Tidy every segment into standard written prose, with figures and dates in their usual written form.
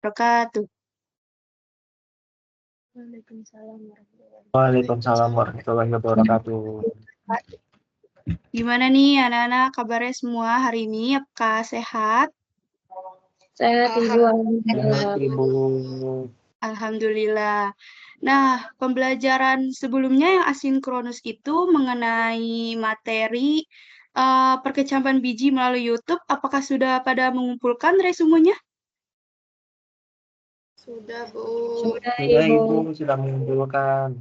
wabarakatuh. Waalaikumsalam warahmatullahi wabarakatuh. Gimana nih anak-anak kabarnya semua hari ini? Apakah sehat? Sehat Ibu. Sehat, Ibu. Alhamdulillah. Nah, pembelajaran sebelumnya yang asinkronus itu mengenai materi perkecambahan biji melalui YouTube, apakah sudah pada mengumpulkan resumenya? Sudah, Bu. Sudah, Ibu. Ibu sudah mengumpulkan.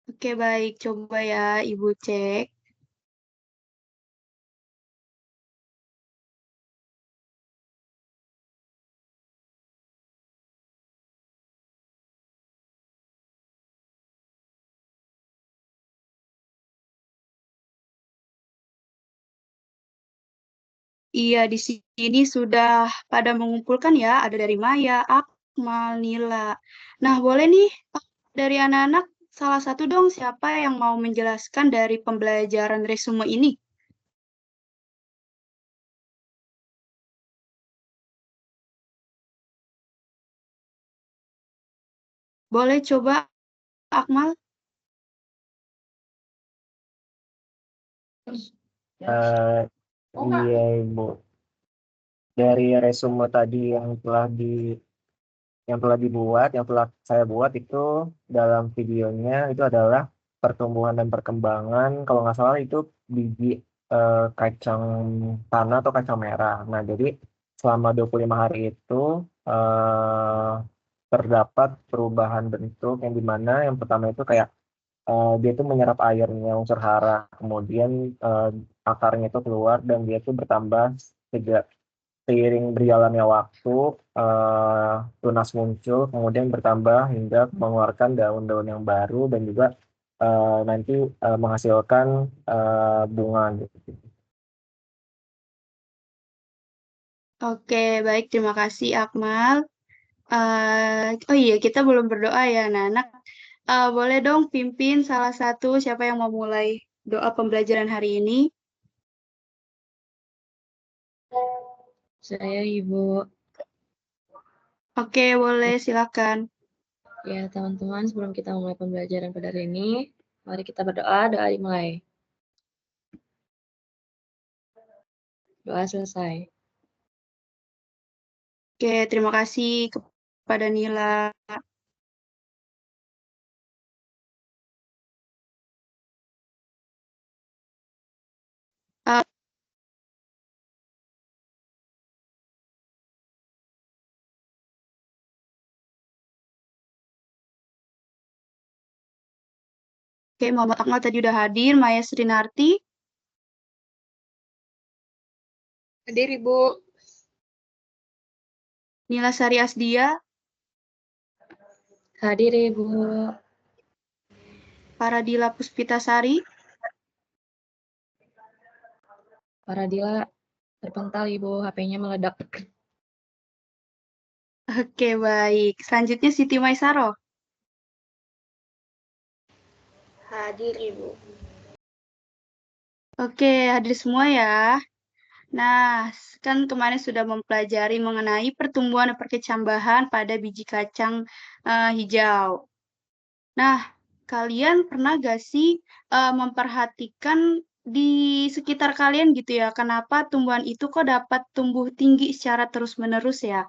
Oke, baik. Coba ya, Ibu cek. Iya, di sini sudah pada mengumpulkan ya, ada dari Maya, Akmal, Nila. Nah, boleh nih dari anak-anak, salah satu dong siapa yang mau menjelaskan dari pembelajaran resume ini? Boleh coba, Akmal? Iya, Ibu. Dari resume tadi yang telah dibuat, yang telah saya buat itu dalam videonya itu adalah pertumbuhan dan perkembangan. Kalau nggak salah itu biji kacang tanah atau kacang merah. Nah, jadi selama 25 hari itu eh, terdapat perubahan bentuk yang dimana yang pertama itu kayak dia itu menyerap airnya unsur hara, kemudian eh, akarnya itu keluar dan dia itu bertambah sejak seiring berjalannya waktu, tunas muncul, kemudian bertambah hingga mengeluarkan daun-daun yang baru dan juga nanti menghasilkan bunga gitu. Oke, baik. Terima kasih, Akmal. Oh iya, kita belum berdoa ya, anak-anak. Boleh dong pimpin salah satu siapa yang mau mulai doa pembelajaran hari ini? Saya Ibu. Oke, boleh, silakan. Ya, teman-teman, sebelum kita mulai pembelajaran pada hari ini, mari kita berdoa. Doa dimulai. Doa selesai. Oke, terima kasih kepada Nila. Eh, Oke, Muhammad Akmal tadi udah hadir, Maya Srinarti, Hadir, Ibu. Nila Sari Asdia, Hadir, Ibu. Paradila Puspitasari, Paradila terpental, Ibu. HP-nya meledak. Oke, baik. Selanjutnya Siti Maisaro. Hadir, Ibu. Oke, hadir semua ya. Nah, kan kemarin sudah mempelajari mengenai pertumbuhan dan perkecambahan pada biji kacang hijau. Nah, kalian pernah gak sih memperhatikan di sekitar kalian gitu ya, kenapa tumbuhan itu kok dapat tumbuh tinggi secara terus-menerus ya?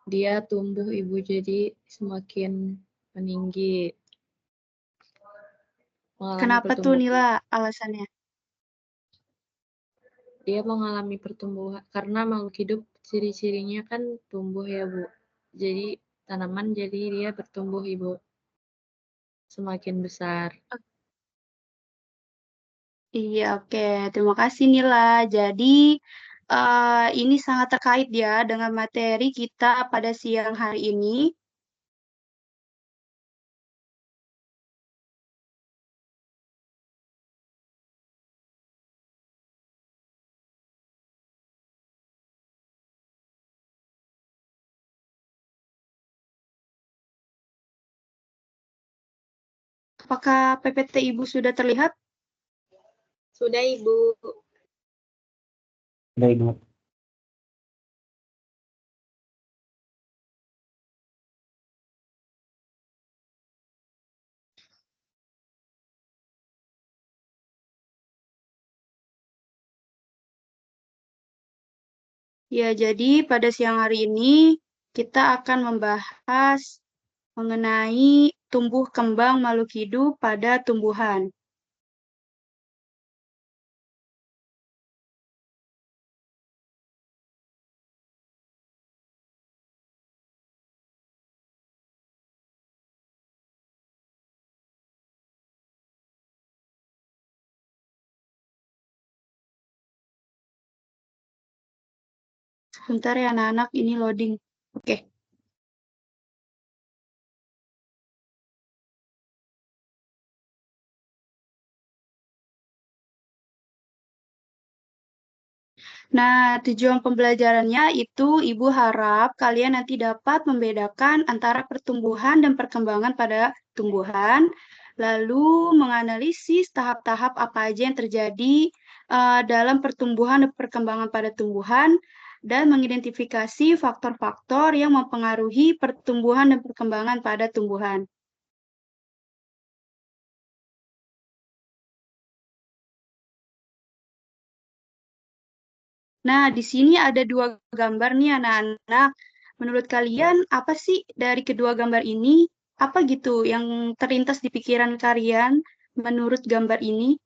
Dia tumbuh, Ibu, jadi semakin meninggi. Kenapa tuh Nila alasannya? Dia mengalami pertumbuhan karena makhluk hidup ciri-cirinya kan tumbuh ya, Bu. Jadi tanaman jadi dia bertumbuh, Ibu. Semakin besar. Iya, oke. Terima kasih Nila. Jadi, ini sangat terkait ya dengan materi kita pada siang hari ini. Apakah PPT Ibu sudah terlihat? Sudah, Ibu. Udah Ibu. Ya, jadi pada siang hari ini kita akan membahas mengenai tumbuh kembang makhluk hidup pada tumbuhan. Sebentar ya anak-anak, ini loading. Oke. Nah, tujuan pembelajarannya itu Ibu harap kalian nanti dapat membedakan antara pertumbuhan dan perkembangan pada tumbuhan, lalu menganalisis tahap-tahap apa aja yang terjadi dalam pertumbuhan dan perkembangan pada tumbuhan, dan mengidentifikasi faktor-faktor yang mempengaruhi pertumbuhan dan perkembangan pada tumbuhan. Nah, di sini ada dua gambar nih anak-anak. Menurut kalian apa sih dari kedua gambar ini? Apa gitu yang terlintas di pikiran kalian menurut gambar ini?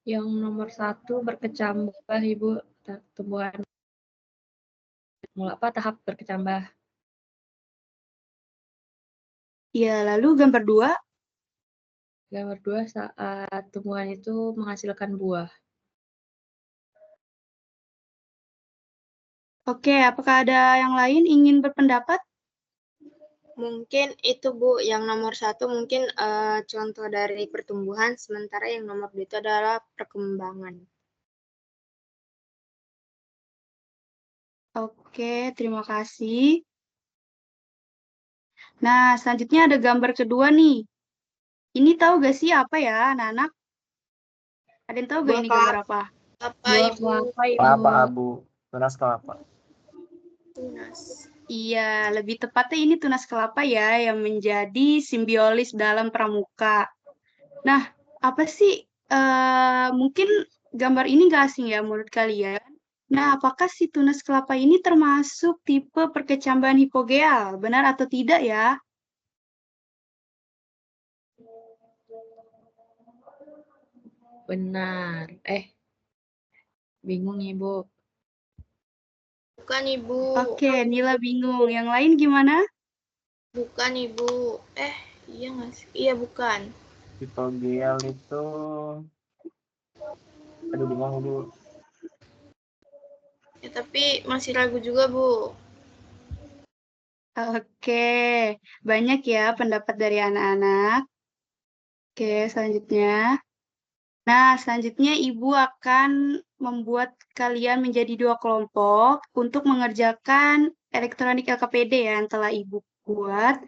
Yang nomor 1 berkecambah, Ibu. Tumbuhan tahap berkecambah. Ya, lalu gambar dua. Gambar 2 saat tumbuhan itu menghasilkan buah. Oke, apakah ada yang lain ingin berpendapat? Mungkin itu Bu, yang nomor 1 mungkin contoh dari pertumbuhan, sementara yang nomor 2 itu adalah perkembangan. Oke, terima kasih. Nah, selanjutnya ada gambar kedua nih. Ini tahu gak sih apa ya, anak-anak? Ada yang tahu gak ini gambar apa? Apa Buah Ibu? kelapa, Ibu. Kelapa abu, tunas kelapa. Tunas. Iya, lebih tepatnya ini tunas kelapa ya, yang menjadi simbiolis dalam pramuka. Nah, apa sih, mungkin gambar ini nggak asing ya menurut kalian? Nah, apakah si tunas kelapa ini termasuk tipe perkecambahan hipogeal? Benar atau tidak ya? Benar. Bingung, Ibu. Bukan Ibu. Oke, Nila bingung. Yang lain gimana? Bukan Ibu. Iya nggak sih? Iya bukan. Hipogeal itu, aduh bingung Ibu. Ya, tapi masih ragu juga Bu. Oke, banyak ya pendapat dari anak-anak. Oke, selanjutnya. Nah, selanjutnya Ibu akan membuat kalian menjadi dua kelompok untuk mengerjakan elektronik LKPD ya yang telah Ibu buat.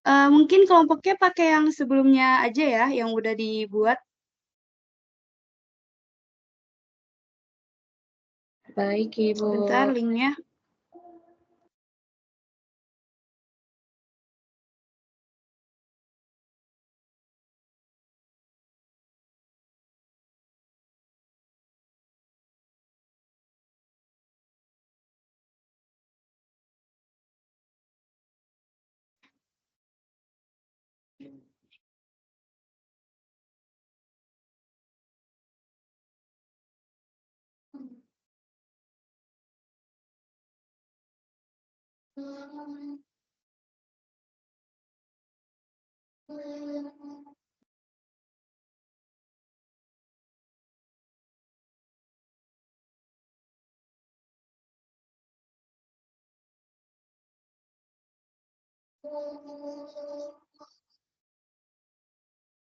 Mungkin kelompoknya pakai yang sebelumnya aja ya, yang udah dibuat. Baik, Ibu. Sebentar linknya.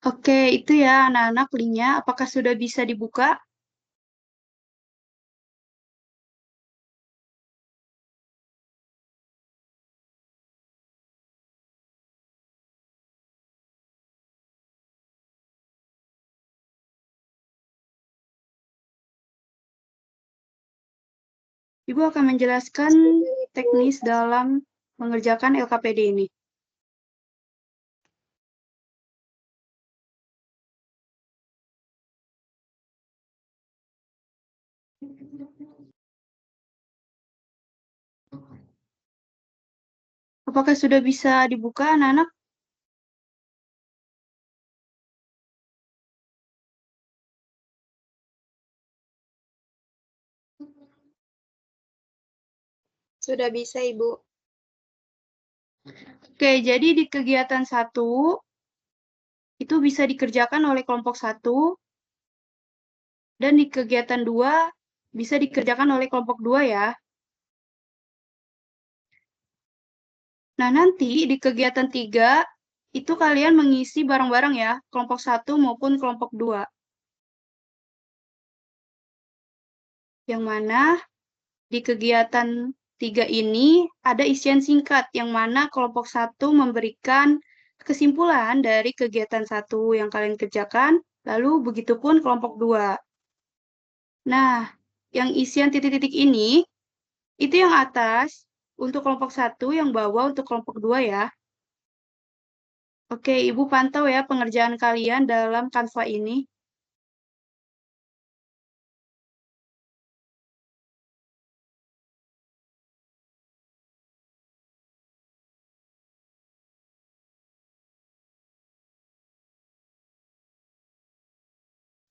Oke, itu ya anak-anak linknya. Apakah sudah bisa dibuka? Ibu akan menjelaskan teknis dalam mengerjakan LKPD ini. Apakah sudah bisa dibuka, anak-anak? Sudah bisa, Ibu. Oke, jadi di kegiatan 1, itu bisa dikerjakan oleh kelompok 1, dan di kegiatan 2, bisa dikerjakan oleh kelompok 2 ya. Nah, nanti di kegiatan 3, itu kalian mengisi bareng-bareng ya, kelompok 1 maupun kelompok 2. Yang mana di kegiatan 3 ini ada isian singkat, yang mana kelompok 1 memberikan kesimpulan dari kegiatan 1 yang kalian kerjakan, lalu begitupun kelompok 2. Nah, yang isian titik-titik ini, itu yang atas untuk kelompok 1, yang bawah untuk kelompok 2 ya. Oke, Ibu pantau ya pengerjaan kalian dalam Canva ini.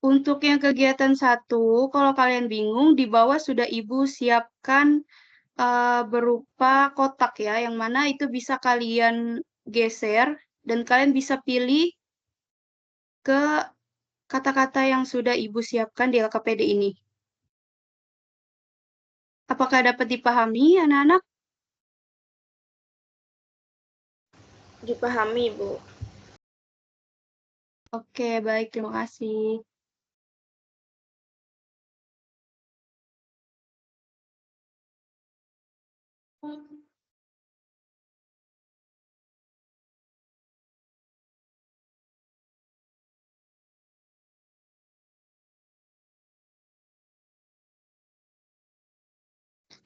Untuk yang kegiatan 1, kalau kalian bingung, di bawah sudah Ibu siapkan berupa kotak ya, yang mana itu bisa kalian geser, dan kalian bisa pilih ke kata-kata yang sudah Ibu siapkan di LKPD ini. Apakah dapat dipahami, anak-anak? Dipahami, Ibu. Oke, baik, terima kasih.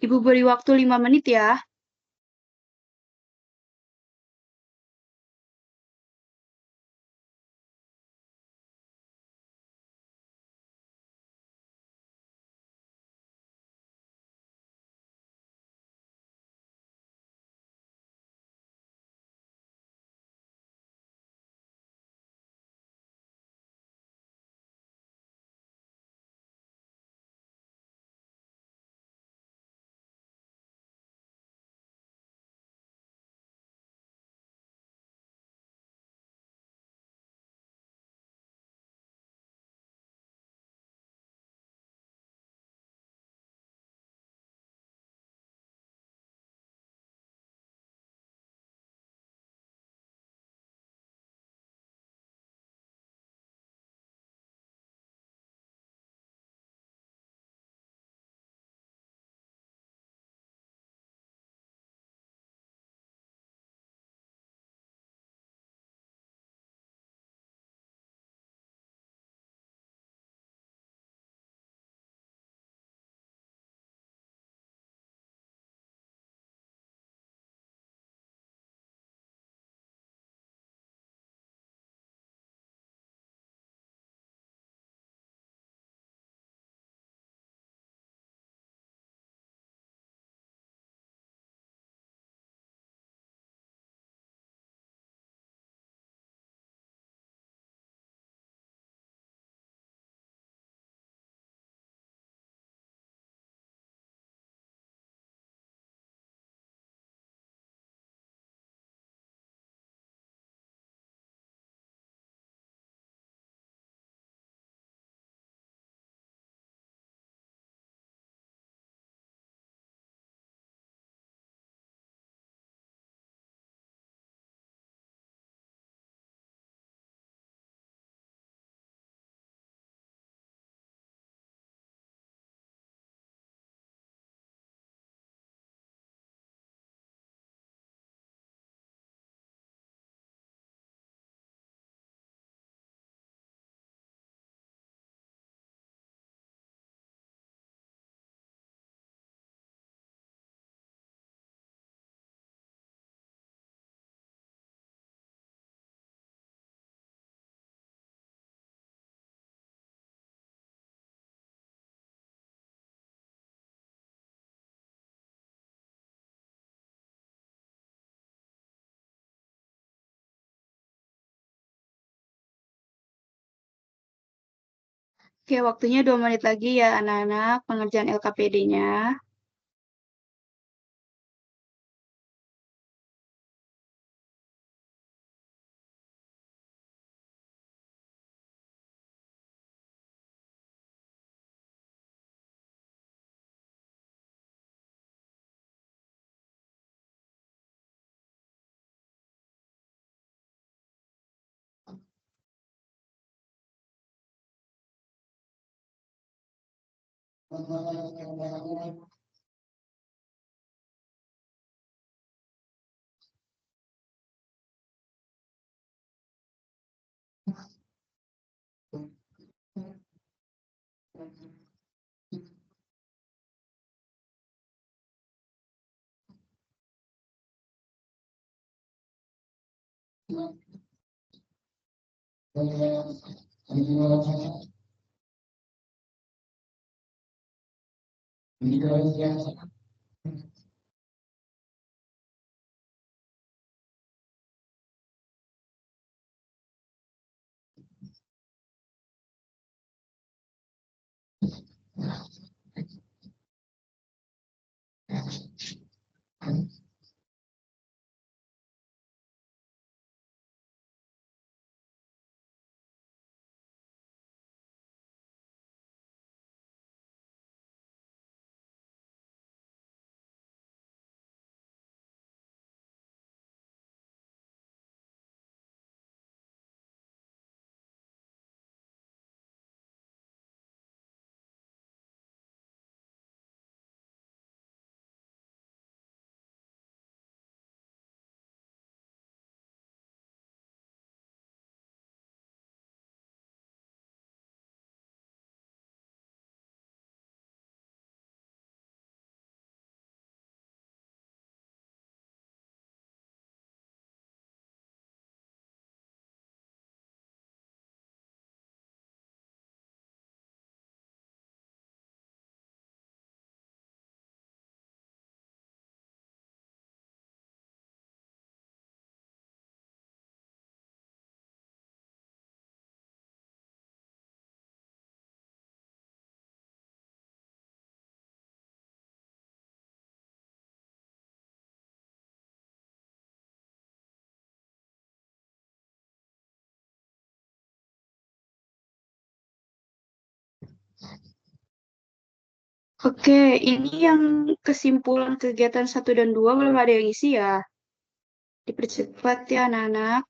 Ibu beri waktu 5 menit ya. Oke, waktunya 2 menit lagi ya anak-anak pengerjaan LKPD-nya. Oke, ini yang kesimpulan kegiatan 1 dan 2 belum ada yang isi ya. Dipercepat ya anak-anak.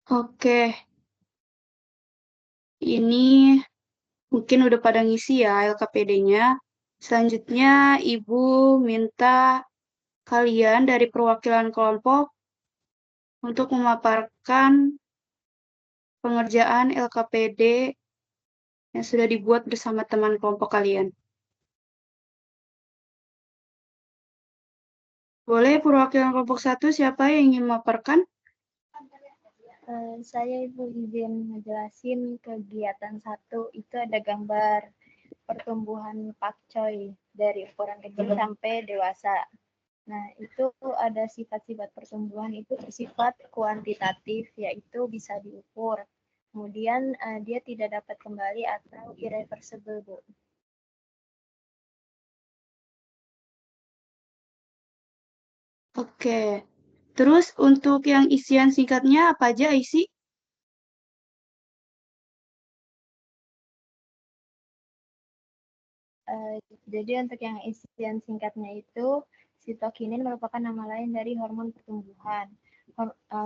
Oke, ini mungkin udah pada ngisi ya LKPD-nya. Selanjutnya, Ibu minta kalian dari perwakilan kelompok untuk memaparkan pengerjaan LKPD yang sudah dibuat bersama teman kelompok kalian. Boleh perwakilan kelompok 1 siapa yang ingin memaparkan? Saya Ibu izin ngejelasin kegiatan 1 itu ada gambar pertumbuhan pakcoy dari ukuran kecil sampai dewasa. Nah, itu ada sifat-sifat pertumbuhan itu bersifat kuantitatif, yaitu bisa diukur. Kemudian dia tidak dapat kembali atau irreversible, Bu. Oke. Terus untuk yang isian singkatnya apa aja isi? Jadi untuk yang isian singkatnya itu, sitokinin merupakan nama lain dari hormon pertumbuhan.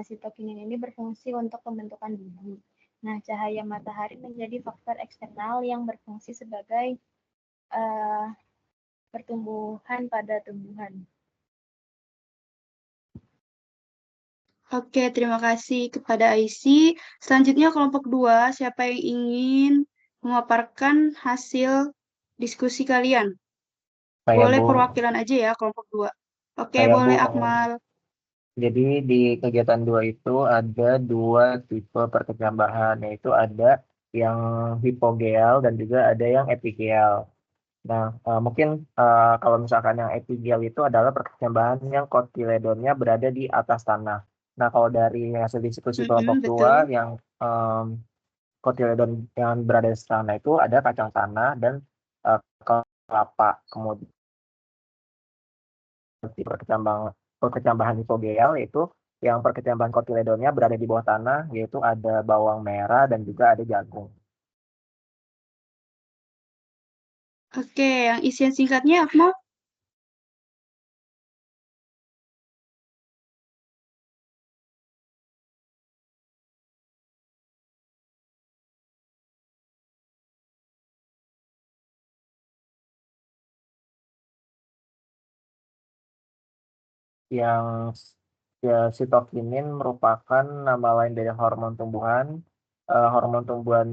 Sitokinin ini berfungsi untuk pembentukan biji. Nah, cahaya matahari menjadi faktor eksternal yang berfungsi sebagai pertumbuhan pada tumbuhan. Oke, terima kasih kepada Aisy. Selanjutnya kelompok 2, siapa yang ingin memaparkan hasil diskusi kalian? Saya, Boleh Bu. perwakilan aja ya kelompok 2. Oke, Saya, boleh Bu. Akmal. Jadi di kegiatan 2 itu ada 2 tipe perkecambahan, yaitu ada yang hipogeal dan juga ada yang epigeal. Nah, mungkin kalau misalkan yang epigeal itu adalah perkecambahan yang kotiledonnya berada di atas tanah. Nah, kalau dari hasil diskusi kelompok 2 Betul. yang kotiledon yang berada di tanah itu ada kacang tanah dan kelapa. Kemudian perkecambahan hipogeal yaitu yang perkecambahan kotiledonnya berada di bawah tanah, yaitu ada bawang merah dan juga ada jagung. Oke, yang isian singkatnya Akmal? Yang sitokinin merupakan nama lain dari hormon tumbuhan. Hormon tumbuhan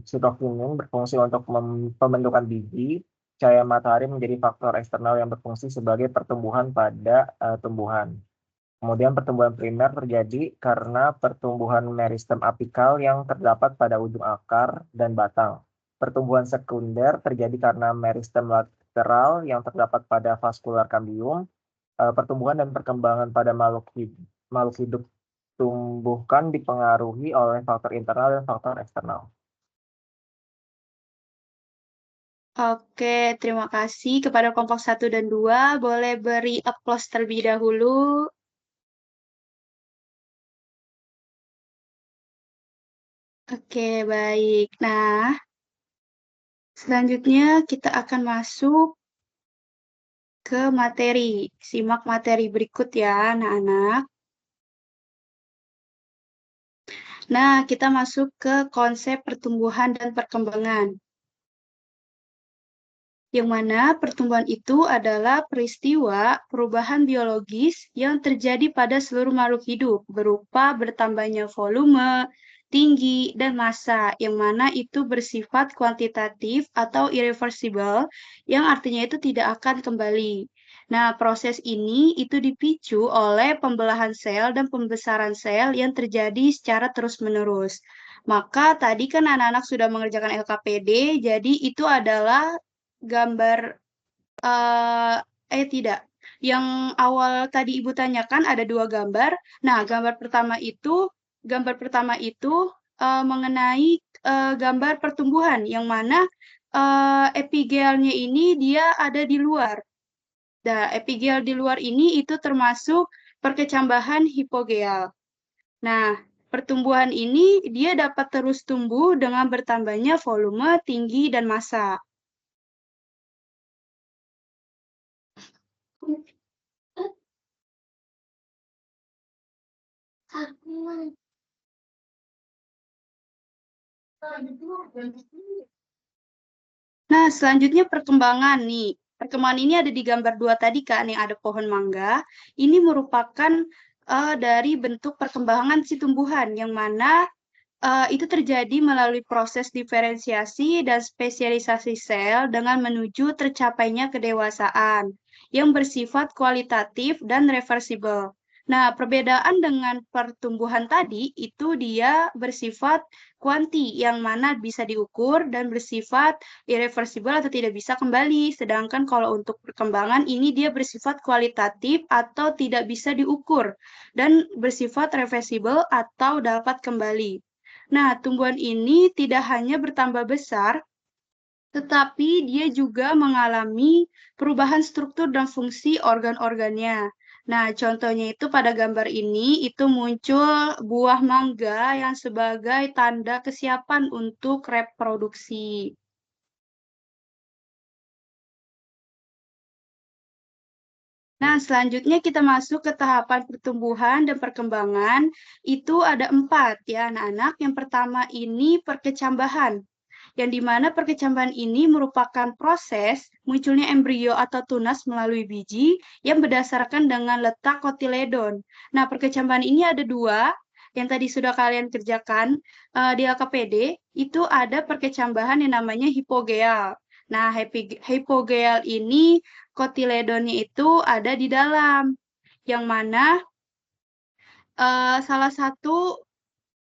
sitokinin berfungsi untuk pembentukan biji. Cahaya matahari menjadi faktor eksternal yang berfungsi sebagai pertumbuhan pada tumbuhan. Kemudian pertumbuhan primer terjadi karena pertumbuhan meristem apikal yang terdapat pada ujung akar dan batang. Pertumbuhan sekunder terjadi karena meristem lateral yang terdapat pada vaskular kambium. Pertumbuhan dan perkembangan pada makhluk hidup tumbuhkan dipengaruhi oleh faktor internal dan faktor eksternal. Oke, terima kasih kepada kelompok 1 dan 2. Boleh beri applause terlebih dahulu. Oke, baik. Nah, selanjutnya kita akan masuk ke materi. Simak materi berikut ya, anak-anak. Nah, kita masuk ke konsep pertumbuhan dan perkembangan. Yang mana pertumbuhan itu adalah peristiwa perubahan biologis yang terjadi pada seluruh makhluk hidup, berupa bertambahnya volume, tinggi, dan massa, yang mana itu bersifat kuantitatif atau irreversible, yang artinya itu tidak akan kembali. Nah, proses ini itu dipicu oleh pembelahan sel dan pembesaran sel yang terjadi secara terus-menerus. Maka tadi kan anak-anak sudah mengerjakan LKPD, jadi itu adalah gambar tidak. Yang awal tadi Ibu tanyakan ada 2 gambar. Nah, gambar pertama itu mengenai gambar pertumbuhan yang mana epigelnya ini dia ada di luar. Nah, epigel di luar ini itu termasuk perkecambahan hipogeal. Nah, pertumbuhan ini dia dapat terus tumbuh dengan bertambahnya volume, tinggi, dan massa. Nah, selanjutnya perkembangan nih. Perkembangan ini ada di gambar 2 tadi kan, yang ada pohon mangga. Ini merupakan dari bentuk perkembangan si tumbuhan, yang mana itu terjadi melalui proses diferensiasi dan spesialisasi sel dengan menuju tercapainya kedewasaan, yang bersifat kualitatif dan reversibel. Nah, perbedaan dengan pertumbuhan tadi itu dia bersifat kuanti yang mana bisa diukur dan bersifat irreversibel atau tidak bisa kembali. Sedangkan kalau untuk perkembangan ini dia bersifat kualitatif atau tidak bisa diukur dan bersifat reversibel atau dapat kembali. Nah, tumbuhan ini tidak hanya bertambah besar, tetapi dia juga mengalami perubahan struktur dan fungsi organ-organnya. Nah, contohnya itu pada gambar ini, itu muncul buah mangga yang sebagai tanda kesiapan untuk reproduksi. Nah, selanjutnya kita masuk ke tahapan pertumbuhan dan perkembangan. Itu ada 4 ya anak-anak. Yang pertama ini perkecambahan, yang dimana perkecambahan ini merupakan proses munculnya embrio atau tunas melalui biji yang berdasarkan dengan letak kotiledon. Nah, perkecambahan ini ada 2, yang tadi sudah kalian kerjakan di LKPD, itu ada perkecambahan yang namanya hipogeal. Nah, hipogeal ini kotiledonnya itu ada di dalam, yang mana salah satu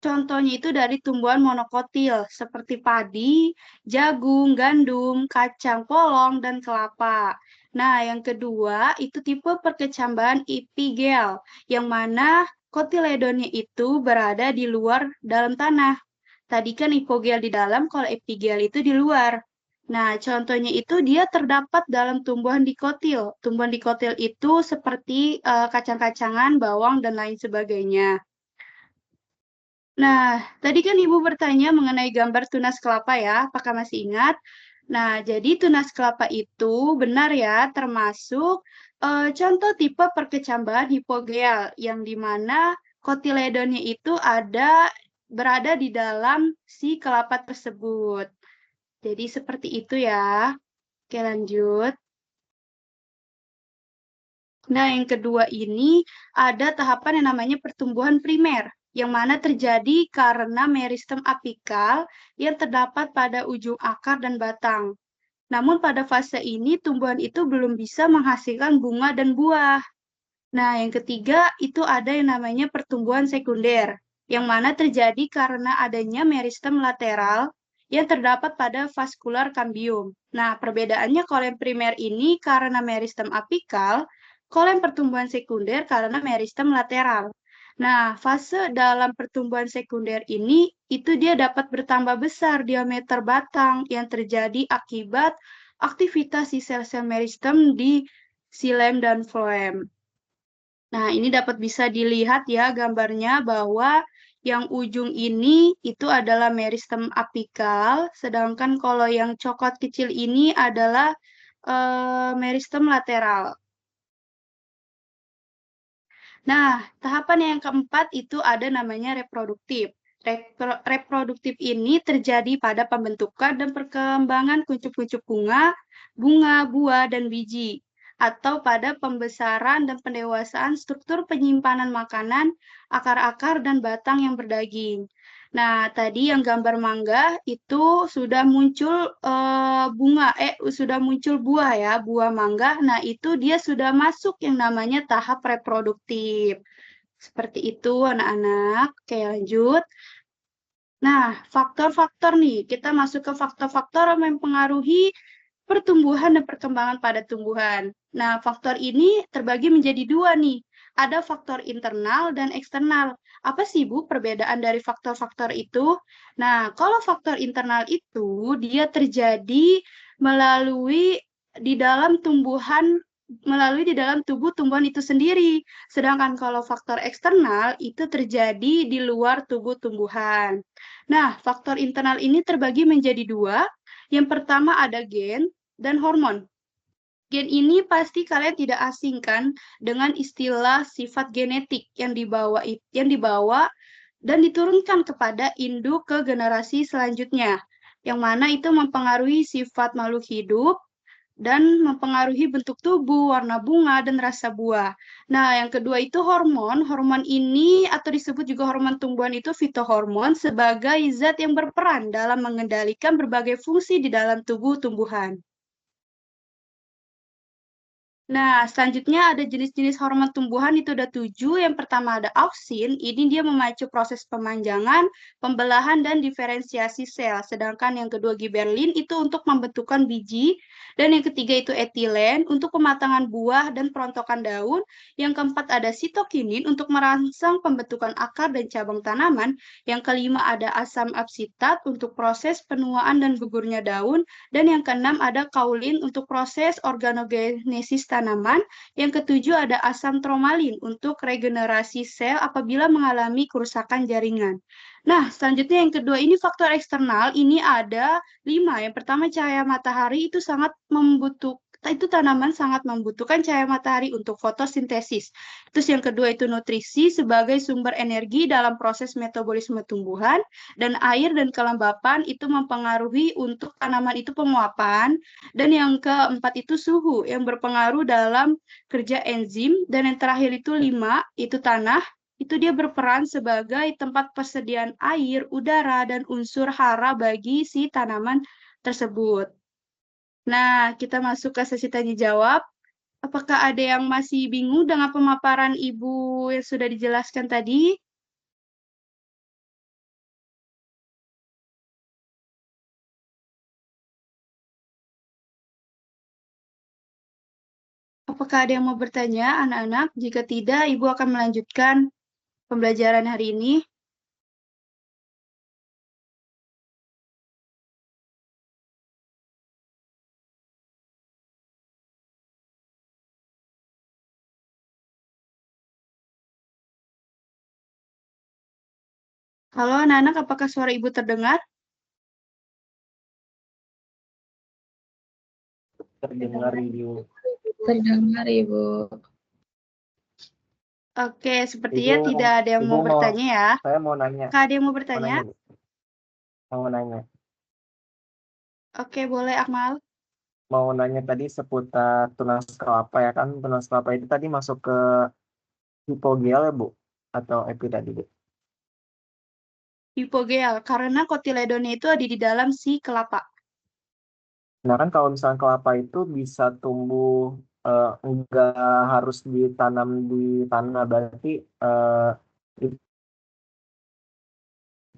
contohnya itu dari tumbuhan monokotil seperti padi, jagung, gandum, kacang polong, dan kelapa. Nah, yang kedua itu tipe perkecambahan epigel, yang mana kotiledonnya itu berada di luar dalam tanah. Tadi kan hipogel di dalam, kalau epigel itu di luar. Nah, contohnya itu dia terdapat dalam tumbuhan dikotil. Tumbuhan dikotil itu seperti kacang-kacangan, bawang, dan lain sebagainya. Nah, tadi kan Ibu bertanya mengenai gambar tunas kelapa ya, apakah masih ingat? Nah, jadi tunas kelapa itu benar ya, termasuk contoh tipe perkecambahan hipogeal, yang dimana kotiledonnya itu berada di dalam si kelapa tersebut. Jadi seperti itu ya. Oke, lanjut. Nah, yang kedua ini ada tahapan yang namanya pertumbuhan primer, yang mana terjadi karena meristem apikal yang terdapat pada ujung akar dan batang. Namun pada fase ini tumbuhan itu belum bisa menghasilkan bunga dan buah. Nah, yang ketiga itu ada yang namanya pertumbuhan sekunder, yang mana terjadi karena adanya meristem lateral yang terdapat pada vaskular kambium. Nah, perbedaannya kalau yang primer ini karena meristem apikal, kalau yang pertumbuhan sekunder karena meristem lateral. Nah, fase dalam pertumbuhan sekunder ini itu dia dapat bertambah besar diameter batang yang terjadi akibat aktivitas si sel-sel meristem di xilem dan floem. Nah, ini dapat bisa dilihat ya gambarnya bahwa yang ujung ini itu adalah meristem apikal, sedangkan kalau yang coklat kecil ini adalah meristem lateral. Nah, tahapan yang keempat itu ada namanya reproduktif. Reproduktif ini terjadi pada pembentukan dan perkembangan kuncup-kuncup bunga, buah, dan biji, atau pada pembesaran dan pendewasaan struktur penyimpanan makanan, akar-akar, dan batang yang berdaging. Nah, tadi yang gambar mangga itu sudah muncul sudah muncul buah ya, buah mangga. Nah, itu dia sudah masuk yang namanya tahap reproduktif. Seperti itu anak-anak. Oke, lanjut. Nah, faktor-faktor nih, kita masuk ke faktor-faktor yang mempengaruhi pertumbuhan dan perkembangan pada tumbuhan. Nah, faktor ini terbagi menjadi 2 nih. Ada faktor internal dan eksternal. Apa sih, Bu, perbedaan dari faktor-faktor itu? Nah, kalau faktor internal itu, dia terjadi melalui di dalam tubuh tumbuhan itu sendiri. Sedangkan kalau faktor eksternal itu terjadi di luar tubuh tumbuhan. Nah, faktor internal ini terbagi menjadi 2. Yang pertama ada gen dan hormon. Gen ini pasti kalian tidak asing kan dengan istilah sifat genetik yang dibawa dan diturunkan kepada induk ke generasi selanjutnya, yang mana itu mempengaruhi sifat makhluk hidup dan mempengaruhi bentuk tubuh, warna bunga, dan rasa buah. Nah, yang kedua itu hormon. Hormon ini atau disebut juga hormon tumbuhan itu fitohormon sebagai zat yang berperan dalam mengendalikan berbagai fungsi di dalam tubuh tumbuhan. Nah, selanjutnya ada jenis-jenis hormon tumbuhan itu ada 7. Yang pertama ada auksin, ini dia memacu proses pemanjangan, pembelahan, dan diferensiasi sel. Sedangkan yang kedua giberlin itu untuk pembentukan biji, dan yang ketiga itu etilen untuk pematangan buah dan perontokan daun. Yang keempat ada sitokinin untuk merangsang pembentukan akar dan cabang tanaman. Yang kelima ada asam absitat untuk proses penuaan dan gugurnya daun. Dan yang keenam ada kaulin untuk proses organogenesis tanaman. Yang ketujuh ada asam tromalin untuk regenerasi sel apabila mengalami kerusakan jaringan. Nah, selanjutnya yang kedua ini faktor eksternal, ini ada 5. Yang pertama cahaya matahari itu sangat membutuhkan, itu tanaman sangat membutuhkan cahaya matahari untuk fotosintesis. Terus yang kedua itu nutrisi sebagai sumber energi dalam proses metabolisme tumbuhan, dan air dan kelembapan itu mempengaruhi untuk tanaman itu penguapan, dan yang keempat itu suhu yang berpengaruh dalam kerja enzim, dan yang terakhir itu 5, itu tanah, itu dia berperan sebagai tempat persediaan air, udara, dan unsur hara bagi si tanaman tersebut. Nah, kita masuk ke sesi tanya jawab. Apakah ada yang masih bingung dengan pemaparan Ibu yang sudah dijelaskan tadi? Apakah ada yang mau bertanya, anak-anak? Jika tidak, Ibu akan melanjutkan pembelajaran hari ini. Halo anak-anak, apakah suara Ibu terdengar? Terdengar Ibu. Terdengar, Ibu. Oke, sepertinya Ibu, tidak ada yang Ibu mau bertanya ya. Saya mau nanya. Apakah ada yang mau Mau bertanya? nanya, Bu. Mau nanya. Oke, boleh Akmal. Mau nanya tadi seputar tunas kelapa ya kan. Tunas kelapa itu tadi masuk ke hipogel ya, Bu? Atau epi tadi, Bu? Hipogel, karena kotiledonnya itu ada di dalam si kelapa. Nah kan kalau misalnya kelapa itu bisa tumbuh enggak harus ditanam di tanah, berarti itu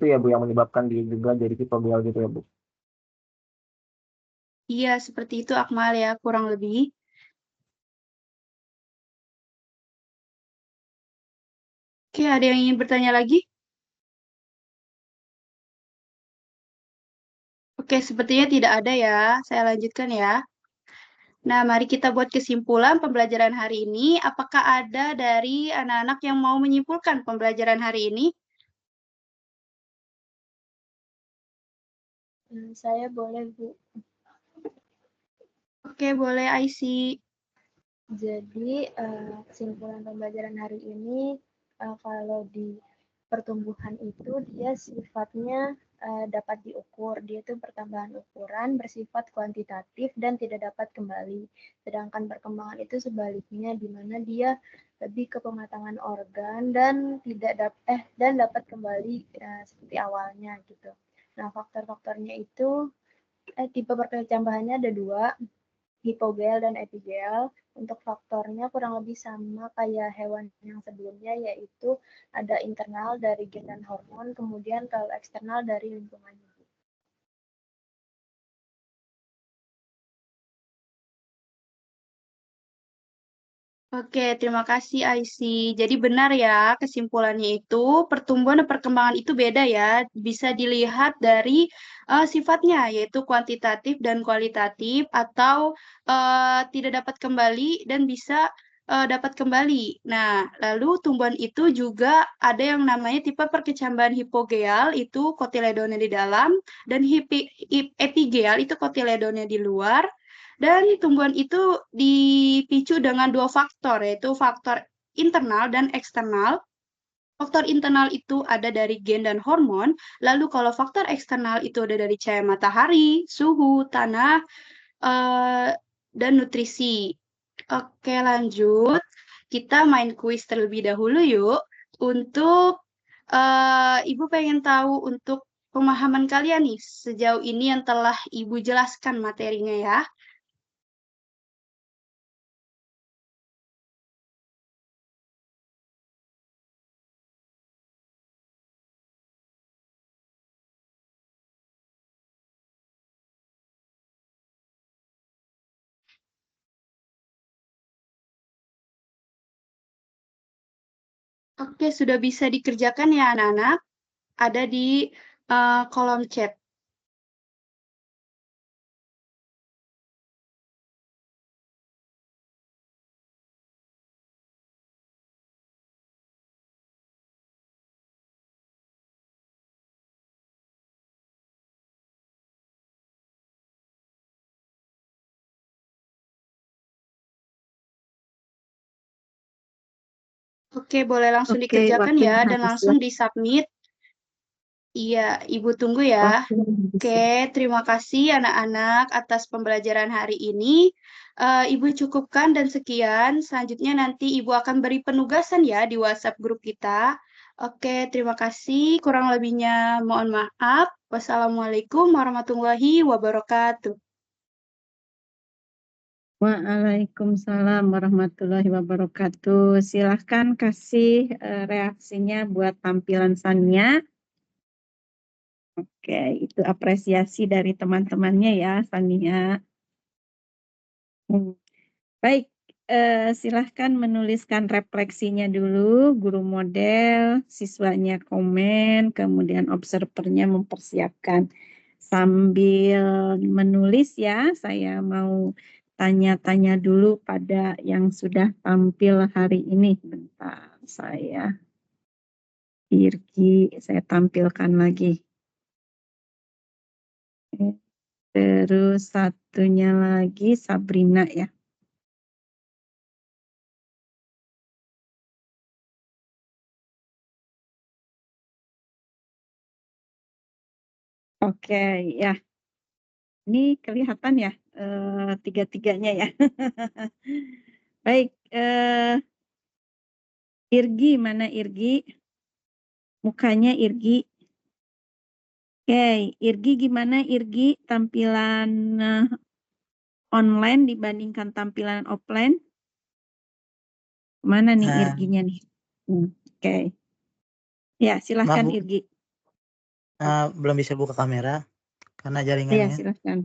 ya Bu yang menyebabkan dia juga jadi hipogel gitu ya Bu. Iya, seperti itu Akmal ya, kurang lebih. Oke, ada yang ingin bertanya lagi? Oke, sepertinya tidak ada ya. Saya lanjutkan ya. Nah, mari kita buat kesimpulan pembelajaran hari ini. Apakah ada dari anak-anak yang mau menyimpulkan pembelajaran hari ini? Saya boleh, Bu. Oke, boleh Aisy. Jadi, kesimpulan pembelajaran hari ini, kalau di pertumbuhan itu dia sifatnya dapat diukur. Dia itu pertambahan ukuran bersifat kuantitatif dan tidak dapat kembali. Sedangkan perkembangan itu sebaliknya, di mana dia lebih ke pematangan organ dan dapat kembali seperti awalnya gitu. Nah, faktor-faktornya itu tipe perkecambahannya ada 2, hipogel dan epigel. Untuk faktornya kurang lebih sama kayak hewan yang sebelumnya, yaitu ada internal dari gen dan hormon, kemudian kalau eksternal dari lingkungan. Oke, terima kasih Aisy. Jadi benar ya, kesimpulannya itu pertumbuhan dan perkembangan itu beda ya. Bisa dilihat dari sifatnya, yaitu kuantitatif dan kualitatif, atau tidak dapat kembali dan bisa dapat kembali. Nah, lalu tumbuhan itu juga ada yang namanya tipe perkecambahan hipogeal, itu kotiledonnya di dalam, dan epigeal itu kotiledonnya di luar. Dan tumbuhan itu dipicu dengan 2 faktor, yaitu faktor internal dan eksternal. Faktor internal itu ada dari gen dan hormon, lalu kalau faktor eksternal itu ada dari cahaya matahari, suhu, tanah, dan nutrisi. Oke, lanjut. Kita main kuis terlebih dahulu yuk. Untuk Ibu pengen tahu untuk pemahaman kalian nih, sejauh ini yang telah Ibu jelaskan materinya ya. Oke, sudah bisa dikerjakan ya anak-anak? Ada di kolom chat. Oke, boleh langsung Oke, dikerjakan waktunya ya dan habis ya. langsung di-submit. Iya, Ibu tunggu ya. Waktunya habis ya. Oke, terima kasih anak-anak atas pembelajaran hari ini. Ibu cukupkan dan sekian. Selanjutnya nanti Ibu akan beri penugasan ya di WhatsApp grup kita. Oke, terima kasih. Kurang lebihnya mohon maaf. Wassalamualaikum warahmatullahi wabarakatuh. Waalaikumsalam warahmatullahi wabarakatuh. Silahkan kasih reaksinya buat tampilan Sania. Oke, itu apresiasi dari teman-temannya ya, Sania. Baik, silahkan menuliskan refleksinya dulu, guru model, siswanya komen, kemudian observernya mempersiapkan. Sambil menulis ya, saya mau tanya-tanya dulu pada yang sudah tampil hari ini. Bentar, saya Irgi, saya tampilkan lagi. Terus satunya lagi Sabrina ya. Oke, ya. Ini kelihatan ya tiga-tiganya ya. Baik, Irgi, mana Irgi? Mukanya Irgi. Oke, Irgi gimana Irgi tampilan online dibandingkan tampilan offline? Mana nih Irginya nih? Oke. Ya, silahkan Maaf, Bu. Irgi. Belum bisa buka kamera karena Ya, jaringannya. silahkan.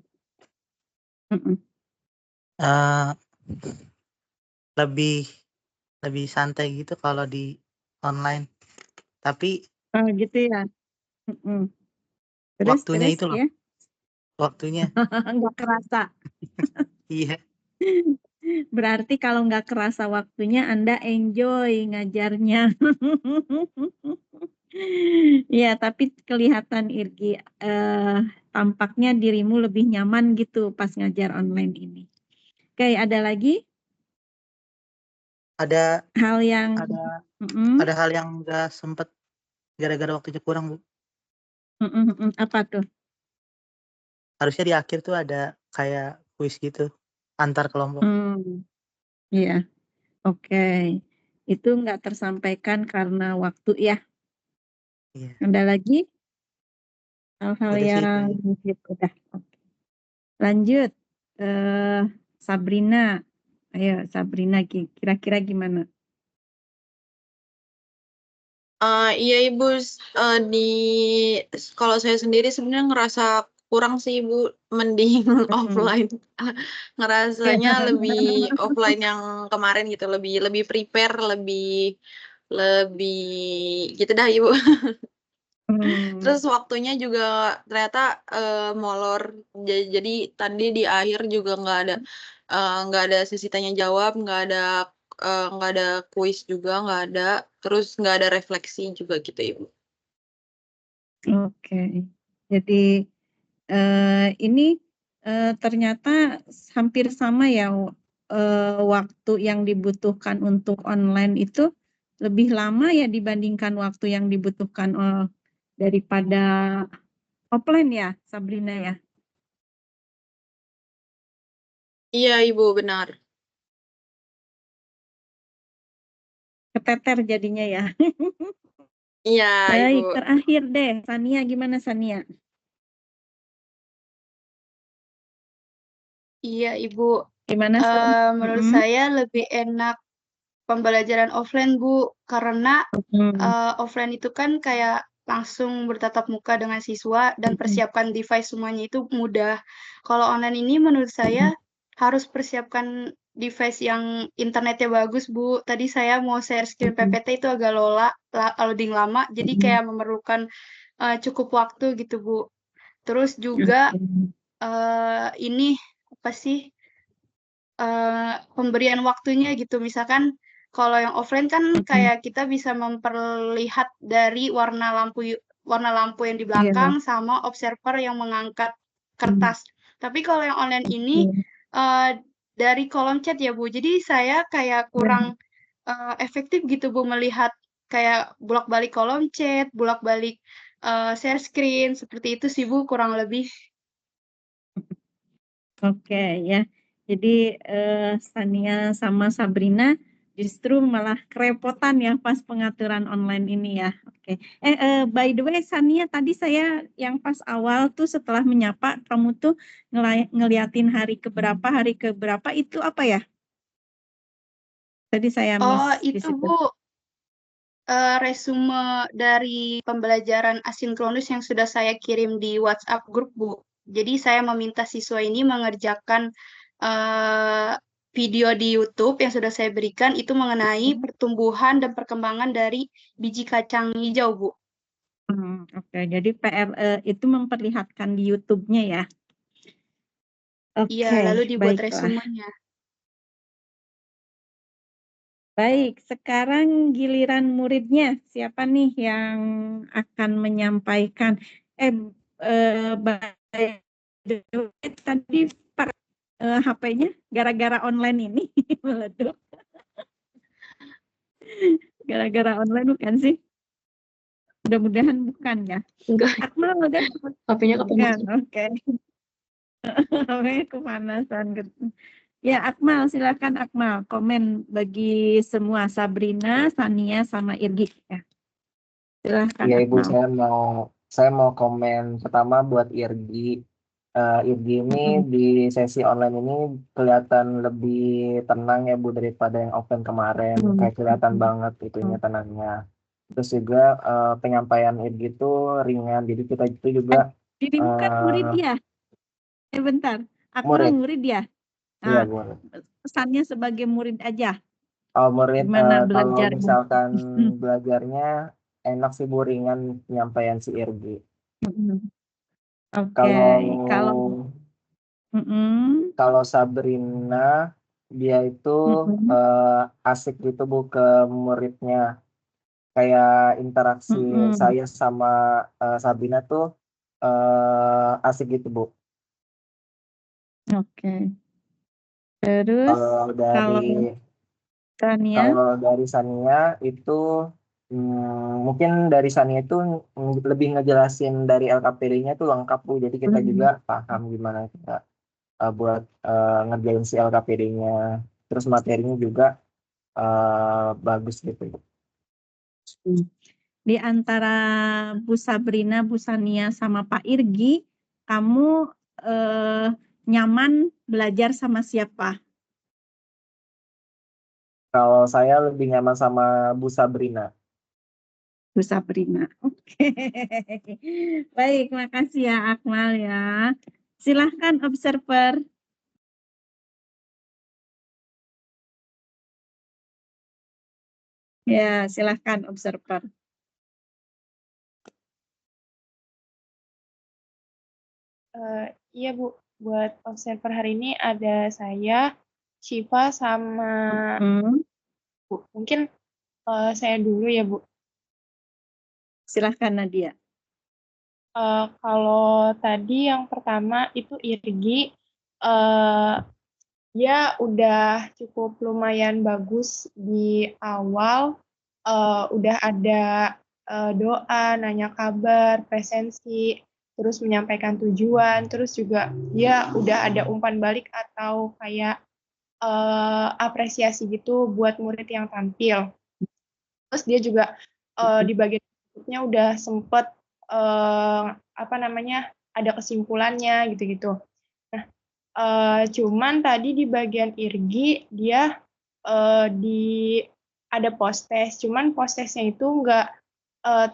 Lebih santai gitu kalau di online. Tapi Oh gitu ya. Terus waktunya itu loh, ya. waktunya. Nggak kerasa. Iya. Berarti kalau nggak kerasa waktunya Anda enjoy ngajarnya. Ya, tapi kelihatan Irgi tampaknya dirimu lebih nyaman gitu pas ngajar online ini. Oke, ada lagi? Ada hal yang ada hal yang nggak sempet gara-gara waktunya kurang, Bu. Apa tuh? Harusnya di akhir tuh ada kayak kuis gitu antar kelompok. Iya, oke. Itu nggak tersampaikan karena waktu ya. Iya. Ada lagi? Hal-hal Udah sih, yang udah. Lanjut, Sabrina. Ayo Sabrina, kira-kira gimana? Iya Ibu, kalau saya sendiri sebenarnya ngerasa kurang sih Ibu, mending offline. Ngerasanya lebih offline yang kemarin gitu, lebih prepare, lebih gitu dah Ibu. Terus waktunya juga ternyata molor. Jadi tadi di akhir juga nggak ada sesi tanya jawab, nggak ada kuis juga, nggak ada. Terus nggak ada refleksi juga gitu Ibu. Oke, jadi ini ternyata hampir sama ya, waktu yang dibutuhkan untuk online itu lebih lama ya dibandingkan waktu yang dibutuhkan daripada offline ya, Sabrina ya? Iya Ibu, benar. Keteter jadinya ya. Iya Baik, Ibu. terakhir deh, Sania gimana Sania? Iya, Ibu. Gimana Menurut saya lebih enak pembelajaran offline, Bu, karena offline itu kan kayak langsung bertatap muka dengan siswa dan persiapkan device semuanya itu mudah. Kalau online ini menurut saya harus persiapkan device yang internetnya bagus, Bu. Tadi saya mau share screen Mm-mm. PPT itu agak loading lama, jadi Mm-mm. kayak memerlukan cukup waktu gitu, Bu. Terus juga ini apa sih pemberian waktunya gitu. Misalkan kalau yang offline kan Mm-mm. kayak kita bisa memperlihat dari warna lampu yang di Iya. belakang sama observer yang mengangkat kertas. Tapi kalau yang online ini Oke. dari kolom chat ya, Bu. Jadi saya kayak kurang efektif gitu, Bu, melihat kayak bolak-balik kolom chat, bolak-balik share screen, seperti itu sih, Bu, kurang lebih. Oke ya. Jadi Sania sama Sabrina justru malah kerepotan ya pas pengaturan online ini ya. Oke. By the way Sania, tadi saya yang pas awal tuh setelah menyapa kamu tuh ngeliatin hari keberapa itu apa ya? Tadi saya miss di Itu, situ. Bu, resume dari pembelajaran asinkronus yang sudah saya kirim di WhatsApp grup, Bu. Jadi saya meminta siswa ini mengerjakan video di YouTube yang sudah saya berikan itu mengenai pertumbuhan dan perkembangan dari biji kacang hijau, Bu. Oke, jadi PR itu memperlihatkan di YouTube-nya ya. Iya, Oke, lalu dibuat baiklah. resumenya. Baik, Sekarang giliran muridnya. Siapa nih yang akan menyampaikan? By the way, tadi Pak HP-nya gara-gara online ini meledup. Gara-gara online bukan sih? Mudah-mudahan bukan ya. Enggak, Akmal udah? HP-nya kepanasan. Oke. HP-nya kepanasan gitu. Ya, Akmal, silakan Akmal komen bagi semua Sabrina, Sania, sama Irgi ya. Silakan Iya Ibu, Akmal. saya mau komen pertama buat Irgi. Irgi ini di sesi online ini kelihatan lebih tenang ya Bu daripada yang offline kemarin. Kayak kelihatan banget itunya tenangnya. Terus juga penyampaian Irgi itu ringan. Jadi kita itu juga Dirimu kan murid ya? Bentar, Akmal murid ya? Iya Nah, Bu. pesannya sebagai murid aja. Murid Gimana kalau belajarnya? misalkan belajarnya enak sih Bu, ringan penyampaian si Irgi. Oke, Kalau Sabrina dia itu asik gitu Bu ke muridnya. Kayak interaksi saya sama Sabrina tuh asik gitu Bu. Oke. Terus Kalau dari Sania itu mungkin dari Sania itu lebih ngejelasin dari LKPD-nya tuh lengkap Bu. Jadi kita juga paham gimana kita buat ngerjain si LKPD-nya. Terus materinya juga bagus gitu. Di antara Bu Sabrina, Bu Sania, sama Pak Irgi, kamu nyaman belajar sama siapa? Kalau saya lebih nyaman sama Bu Sabrina. Bu Sabrina, oke. Baik, makasih ya Akmal ya. Silahkan observer. Ya, silahkan observer. Iya Bu, buat observer hari ini ada saya, Shiva, sama Bu. Mungkin saya dulu ya Bu. Silahkan Nadia. Kalau tadi yang pertama itu Irgi, dia udah cukup lumayan bagus di awal, udah ada doa, nanya kabar, presensi, terus menyampaikan tujuan, terus juga dia udah ada umpan balik atau kayak apresiasi gitu buat murid yang tampil. Terus dia juga di bagian berikutnya udah sempet ada kesimpulannya gitu-gitu. Nah, cuman tadi di bagian Irgi dia ada post test, cuman post testnya itu nggak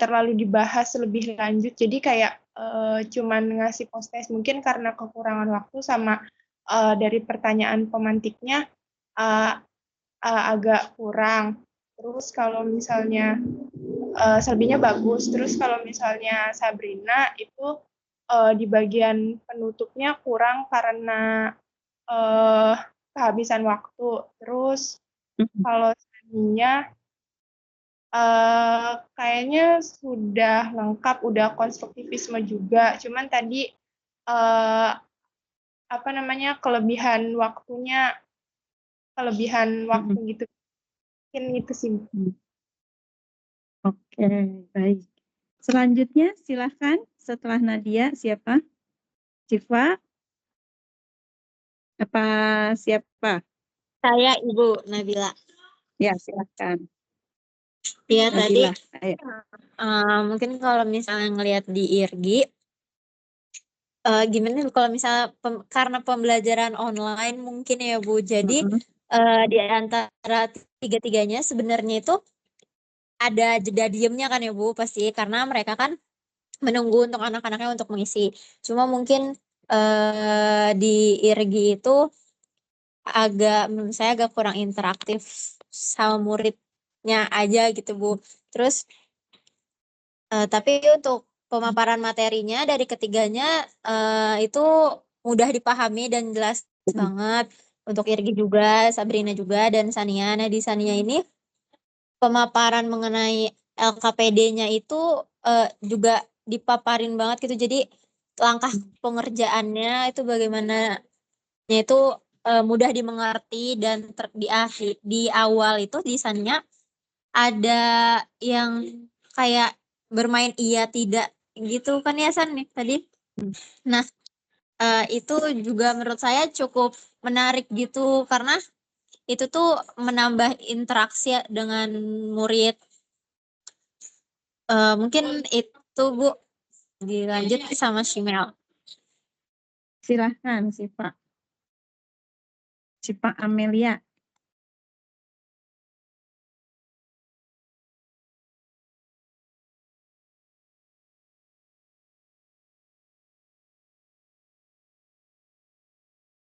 terlalu dibahas lebih lanjut. Jadi kayak cuman ngasih post test mungkin karena kekurangan waktu sama dari pertanyaan pemantiknya agak kurang. Terus kalau misalnya selebihnya bagus. Terus kalau misalnya Sabrina itu di bagian penutupnya kurang karena kehabisan waktu. Terus kalau Saninya kayaknya sudah lengkap, udah konstruktivisme juga. Cuman tadi kelebihan waktunya, gitu. Mungkin itu sih. Oke, baik. Selanjutnya silahkan setelah Nadia siapa? Civa? Apa siapa? Saya Ibu Nabila. Ya, silahkan. Ya, tadi Nabila, ayo. mungkin kalau misalnya ngelihat di IRGI, gimana kalau misalnya karena pembelajaran online mungkin ya Bu, jadi di antara tiga-tiganya sebenarnya itu ada jeda diemnya kan ya Bu, pasti karena mereka kan menunggu untuk anak-anaknya untuk mengisi. Cuma mungkin di IRGI itu menurut saya agak kurang interaktif sama muridnya aja gitu Bu. Terus tapi untuk pemaparan materinya dari ketiganya itu mudah dipahami dan jelas banget. Untuk Irgi juga, Sabrina juga, dan Sania. Nah di Sania ini pemaparan mengenai LKPD-nya itu juga dipaparin banget gitu. Jadi langkah pengerjaannya itu bagaimana itu mudah dimengerti dan di awal itu di Sania ada yang kayak bermain iya tidak gitu kan ya San nih tadi. Nah itu juga menurut saya cukup menarik gitu karena itu tuh menambah interaksi dengan murid. Mungkin itu Bu, dilanjut sama Shimel. Silahkan Siva. Siva Amelia.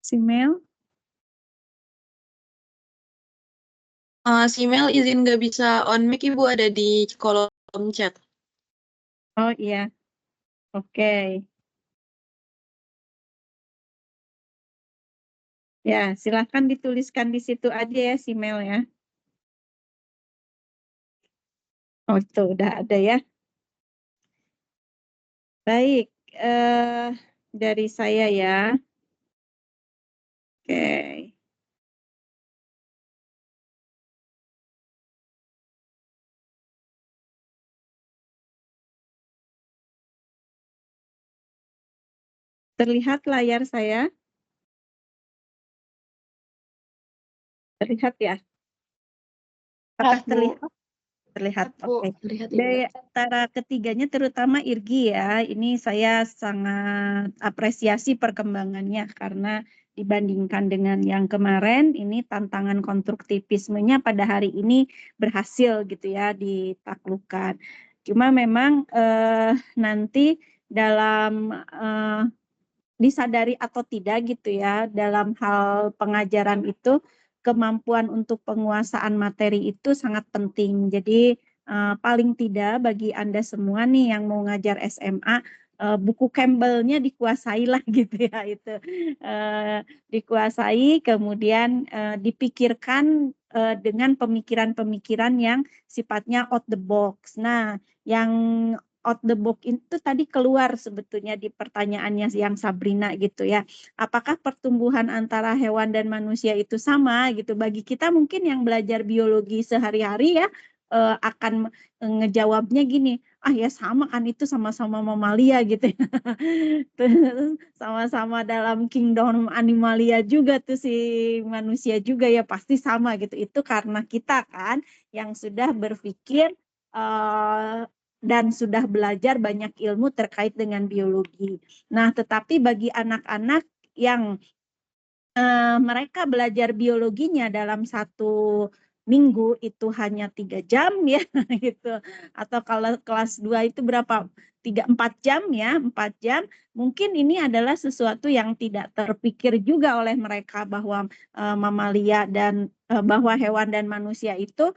Simel. Simel izin nggak bisa on mic Ibu, ada di kolom chat. Oh iya. Oke. Ya, silahkan dituliskan di situ aja ya Simel ya. Oh itu udah ada ya. Baik, dari saya ya. Oke. Terlihat layar saya? Terlihat ya? Apakah terlihat? Terlihat, oke. Dari antara ketiganya terutama Irgi ya, ini saya sangat apresiasi perkembangannya karena dibandingkan dengan yang kemarin, ini tantangan konstruktivismenya pada hari ini berhasil gitu ya ditaklukkan. Cuma memang nanti dalam disadari atau tidak gitu ya, dalam hal pengajaran itu kemampuan untuk penguasaan materi itu sangat penting. Jadi paling tidak bagi Anda semua nih yang mau ngajar SMA, buku Campbell-nya dikuasai lah gitu ya itu. Dikuasai kemudian dipikirkan dengan pemikiran-pemikiran yang sifatnya out the box. Nah, yang out the box itu tadi keluar sebetulnya di pertanyaannya yang Sabrina gitu ya. Apakah pertumbuhan antara hewan dan manusia itu sama gitu? Bagi kita mungkin yang belajar biologi sehari-hari ya akan ngejawabnya gini, ah ya sama kan itu sama-sama mamalia gitu ya. Sama-sama dalam kingdom animalia juga tuh si manusia juga ya pasti sama gitu. Itu karena kita kan yang sudah berpikir dan sudah belajar banyak ilmu terkait dengan biologi. Nah, tetapi bagi anak-anak yang mereka belajar biologinya dalam satu minggu itu hanya 3 jam ya gitu. Atau kalau kelas 2 itu berapa? 3-4 jam ya, 4 jam. Mungkin ini adalah sesuatu yang tidak terpikir juga oleh mereka bahwa mamalia dan bahwa hewan dan manusia itu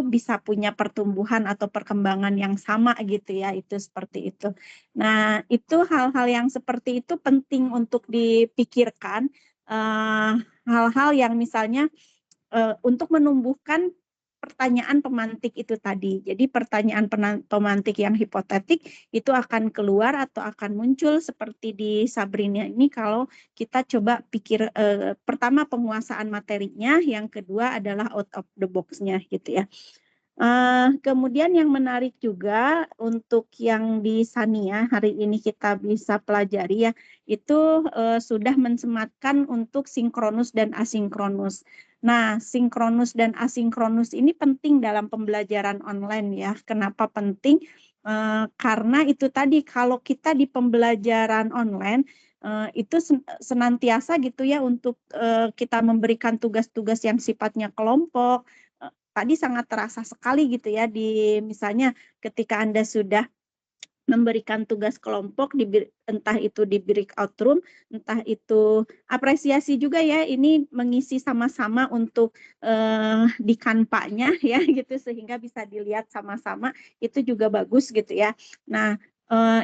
bisa punya pertumbuhan atau perkembangan yang sama gitu ya, itu seperti itu. Nah, itu hal-hal yang seperti itu penting untuk dipikirkan, hal-hal yang misalnya untuk menumbuhkan pertanyaan pemantik itu tadi. Jadi pertanyaan pemantik yang hipotetik itu akan keluar atau akan muncul seperti di Sabrina ini kalau kita coba pikir pertama penguasaan materinya, yang kedua adalah out of the box-nya gitu ya. Kemudian yang menarik juga untuk yang di Sania hari ini kita bisa pelajari ya, itu sudah mensematkan untuk sinkronus dan asinkronus. Nah, sinkronus dan asinkronus ini penting dalam pembelajaran online ya. Kenapa penting? Karena itu tadi kalau kita di pembelajaran online itu senantiasa gitu ya untuk kita memberikan tugas-tugas yang sifatnya kelompok. Tadi sangat terasa sekali gitu ya misalnya ketika Anda sudah memberikan tugas kelompok entah itu di breakout room, entah itu apresiasi juga ya, ini mengisi sama-sama untuk di kanvanya ya gitu sehingga bisa dilihat sama-sama, itu juga bagus gitu ya. Nah,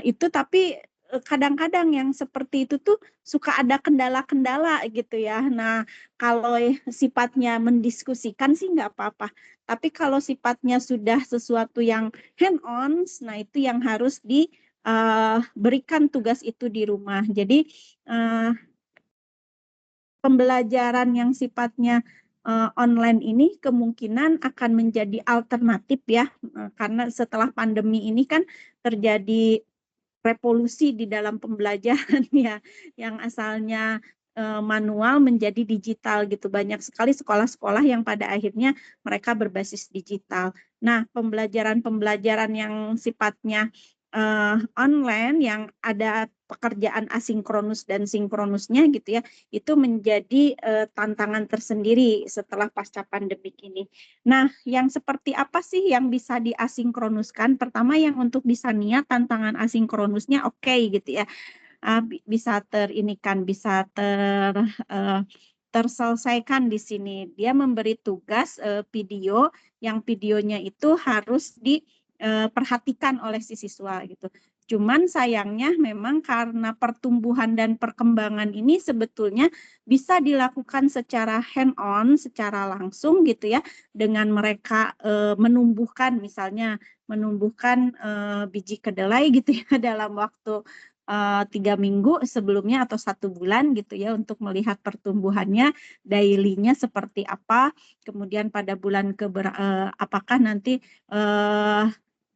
itu tapi kadang-kadang yang seperti itu tuh suka ada kendala-kendala gitu ya. Nah, kalau sifatnya mendiskusikan sih nggak apa-apa. Tapi kalau sifatnya sudah sesuatu yang hand-on, nah itu yang harus diberikan tugas itu di rumah. Jadi pembelajaran yang sifatnya online ini kemungkinan akan menjadi alternatif ya, karena setelah pandemi ini kan terjadi revolusi di dalam pembelajaran ya, yang asalnya manual menjadi digital gitu. Banyak sekali sekolah-sekolah yang pada akhirnya mereka berbasis digital. Nah, pembelajaran-pembelajaran yang sifatnya online, yang ada pekerjaan asinkronus dan sinkronusnya gitu ya, itu menjadi tantangan tersendiri setelah pasca pandemik ini. Nah, yang seperti apa sih yang bisa diasinkronuskan? Pertama yang untuk di Sania tantangan asinkronusnya oke gitu ya. Bisa terselesaikan di sini. Dia memberi tugas video, yang videonya itu harus diperhatikan oleh si siswa gitu. Cuman sayangnya memang karena pertumbuhan dan perkembangan ini sebetulnya bisa dilakukan secara hand-on, secara langsung gitu ya, dengan mereka menumbuhkan biji kedelai gitu ya dalam waktu 3 minggu sebelumnya atau 1 bulan gitu ya untuk melihat pertumbuhannya, daily-nya seperti apa, kemudian pada bulan apakah nanti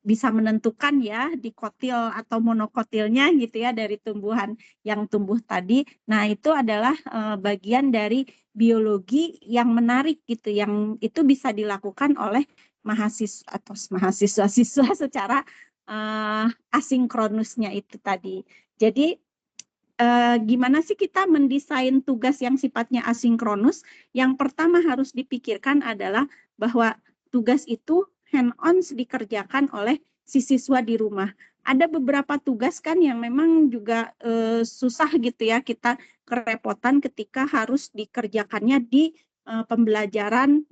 bisa menentukan ya dikotil atau monokotilnya gitu ya dari tumbuhan yang tumbuh tadi. Nah, itu adalah bagian dari biologi yang menarik gitu, yang itu bisa dilakukan oleh mahasiswa-siswa secara asinkronusnya itu tadi. Jadi gimana sih kita mendesain tugas yang sifatnya asinkronus? Yang pertama harus dipikirkan adalah bahwa tugas itu hand-on dikerjakan oleh si siswa di rumah. Ada beberapa tugas kan yang memang juga susah gitu ya, kita kerepotan ketika harus dikerjakannya di pembelajaran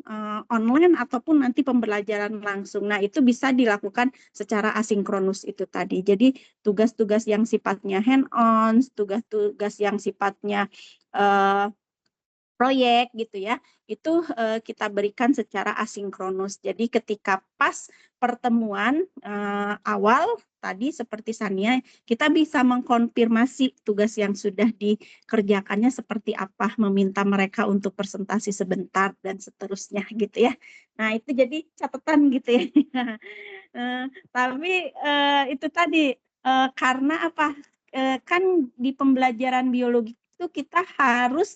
online ataupun nanti pembelajaran langsung. Nah, itu bisa dilakukan secara asinkronus itu tadi. Jadi tugas-tugas yang sifatnya hand-on, tugas-tugas yang sifatnya proyek gitu ya, itu kita berikan secara asinkronus. Jadi ketika pas pertemuan awal tadi seperti Sania, kita bisa mengkonfirmasi tugas yang sudah dikerjakannya seperti apa, meminta mereka untuk presentasi sebentar dan seterusnya gitu ya. Nah, itu jadi catatan gitu ya. Tapi itu tadi karena apa? Kan di pembelajaran biologi itu kita harus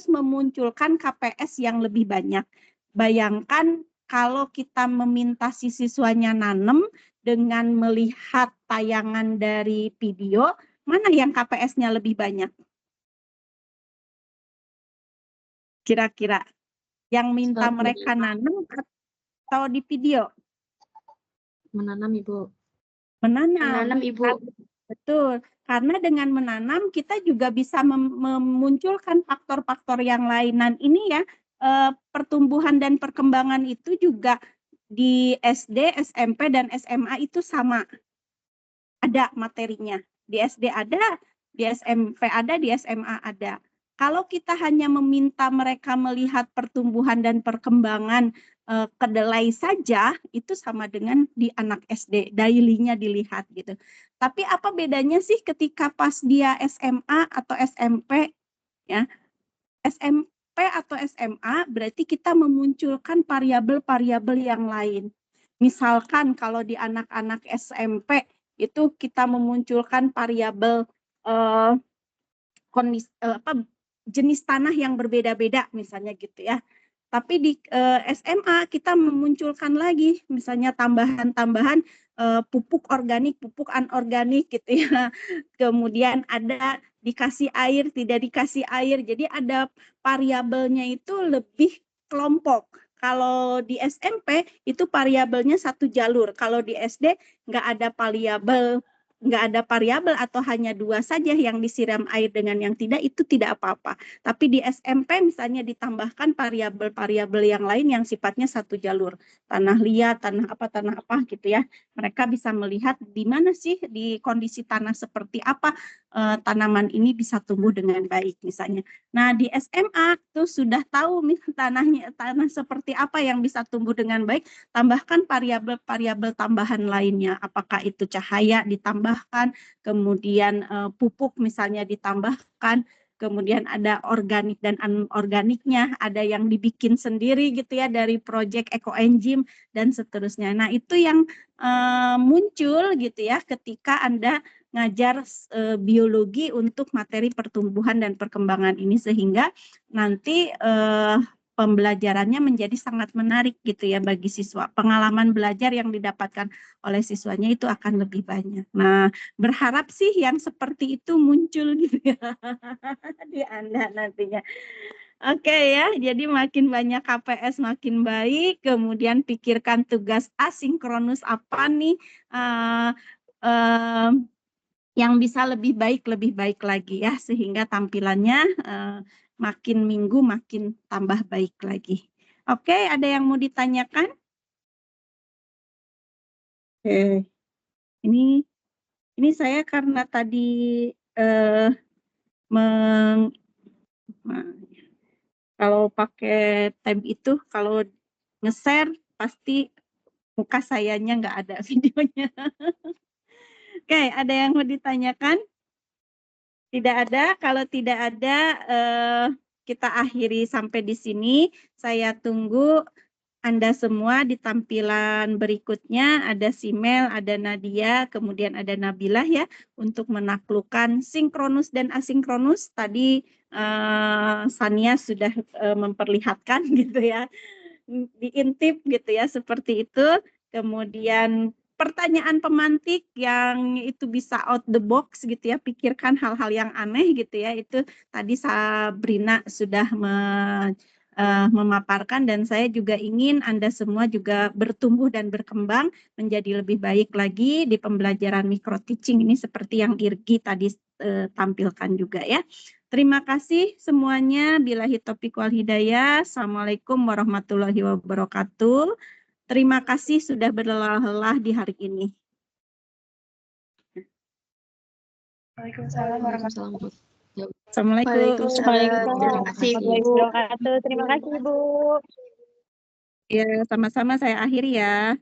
memunculkan KPS yang lebih banyak. Bayangkan kalau kita meminta si siswanya nanam dengan melihat tayangan dari video, mana yang KPS-nya lebih banyak? Kira-kira yang minta Saat mereka nanam atau di video? menanam Ibu. Menanam, Ibu. Betul, karena dengan menanam kita juga bisa memunculkan faktor-faktor yang lain. Dan ini ya, pertumbuhan dan perkembangan itu juga di SD, SMP, dan SMA itu sama. Ada materinya. Di SD ada, di SMP ada, di SMA ada. Kalau kita hanya meminta mereka melihat pertumbuhan dan perkembangan kedelai saja, itu sama dengan di anak SD, daily-nya dilihat gitu. Tapi apa bedanya sih ketika pas dia SMA atau SMP? Ya, SMP atau SMA berarti kita memunculkan variabel-variabel yang lain. Misalkan kalau di anak-anak SMP itu kita memunculkan variabel jenis tanah yang berbeda-beda misalnya gitu ya. Tapi di SMA kita memunculkan lagi misalnya tambahan-tambahan pupuk organik, pupuk anorganik gitu ya. Kemudian ada dikasih air, tidak dikasih air. Jadi ada variabelnya itu lebih kelompok. Kalau di SMP itu variabelnya satu jalur. Kalau di SD nggak ada variabel atau hanya dua saja yang disiram air dengan yang tidak, itu tidak apa-apa. Tapi di SMP misalnya ditambahkan variabel-variabel yang lain yang sifatnya satu jalur. Tanah liat, tanah apa gitu ya. Mereka bisa melihat di mana sih di kondisi tanah seperti apa tanaman ini bisa tumbuh dengan baik misalnya. Nah, di SMA tuh sudah tahu tanah seperti apa yang bisa tumbuh dengan baik, tambahkan variabel-variabel tambahan lainnya. Apakah itu cahaya ditambahkan, kemudian pupuk misalnya ditambahkan, kemudian ada organik dan anorganiknya, ada yang dibikin sendiri gitu ya dari project ekoenzim dan seterusnya. Nah, itu yang muncul gitu ya ketika Anda ngajar biologi untuk materi pertumbuhan dan perkembangan ini, sehingga nanti pembelajarannya menjadi sangat menarik gitu ya bagi siswa. Pengalaman belajar yang didapatkan oleh siswanya itu akan lebih banyak. Nah, berharap sih yang seperti itu muncul gitu ya di Anda nantinya. Oke ya, jadi makin banyak KPS makin baik, kemudian pikirkan tugas asinkronus apa nih yang bisa lebih baik lagi ya, sehingga tampilannya makin minggu makin tambah baik lagi. Oke, ada yang mau ditanyakan? Oke, ini saya karena tadi kalau pakai tab itu, kalau nge-share pasti muka sayanya nggak ada videonya. Oke, ada yang mau ditanyakan? Tidak ada. Kalau tidak ada, kita akhiri sampai di sini. Saya tunggu Anda semua di tampilan berikutnya. Ada Simel, ada Nadia, kemudian ada Nabilah ya, untuk menaklukkan sinkronus dan asinkronus. Tadi Sania sudah memperlihatkan gitu ya, diintip gitu ya, seperti itu. Kemudian pertanyaan pemantik yang itu bisa out the box gitu ya, pikirkan hal-hal yang aneh gitu ya, itu tadi Sabrina sudah memaparkan, dan saya juga ingin Anda semua juga bertumbuh dan berkembang menjadi lebih baik lagi di pembelajaran micro teaching ini seperti yang Irgi tadi tampilkan juga ya. Terima kasih semuanya. Billahi taufiq wal hidayah. Assalamualaikum warahmatullahi wabarakatuh. Terima kasih sudah berlelah-lelah di hari ini. Waalaikumsalam warahmatullahi wabarakatuh. Assalamualaikum. Waalaikumsalam. Terima kasih, Bu. Terima kasih, Bu. Ya, sama-sama saya akhiri ya.